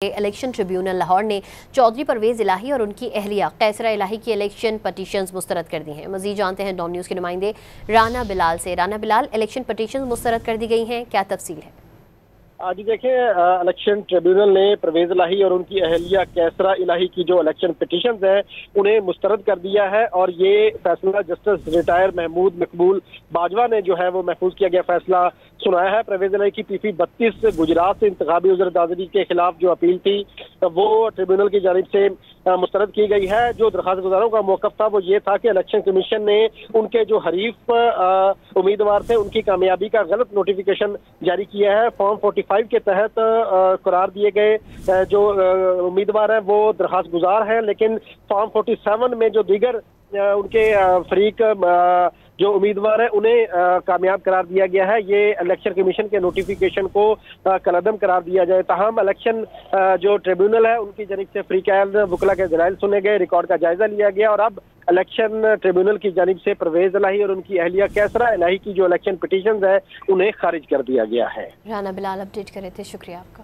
Election tribunal Lahore ने चौधरी परवेज इलाही और उनकी अहलिया कैसरा इलाही की इलेक्शन पटिशंस मुस्तरद कर दी हैं। मजीद जानते हैं डॉन न्यूज़ के नुमाइंदे राना बिलाल से। राना बिलाल, इलेक्शन पटिशंस मुस्तरद कर दी गई हैं, क्या तफसील है? आज देखें, इलेक्शन ट्रिब्यूनल ने परवेज इलाही और उनकी अहलिया कैसरा इलाही की जो इलेक्शन पिटिशंस हैं उन्हें मुस्तरद कर दिया है और ये फैसला जस्टिस रिटायर महमूद मकबूल बाजवा ने जो है वो महफूज किया गया फैसला सुनाया है। परवेज इलाही की पीपी 32 गुजरात से इंतखाबी उज़रदारी के खिलाफ जो अपील थी वो ट्रिब्यूनल की जानिब से मुस्तरद की गई है। जो दरख्वास्त गुजारों का मौक़िफ़ था वो ये था कि इलेक्शन कमीशन ने उनके जो हरीफ उम्मीदवार थे उनकी कामयाबी का गलत नोटिफिकेशन जारी किया है। फॉर्म 45 के तहत करार दिए गए जो उम्मीदवार हैं वो दरख्वास्त गुजार हैं, लेकिन फॉर्म 47 में जो दीगर उनके फरीक जो उम्मीदवार हैं उन्हें कामयाब करार दिया गया है। ये इलेक्शन कमीशन के नोटिफिकेशन को कलअदम करार दिया जाए। ताहम इलेक्शन जो ट्रिब्यूनल है उनकी जानिब से फ्री ट्रायल वकला के दलाइल सुने गए, रिकॉर्ड का जायजा लिया गया और अब इलेक्शन ट्रिब्यूनल की जानिब से परवेज इलाही और उनकी अहलिया कैसरा इलाही की जो इलेक्शन पिटिशंस है उन्हें खारिज कर दिया गया है। राना बिलाल अपडेट कर रहे थे, शुक्रिया आपका।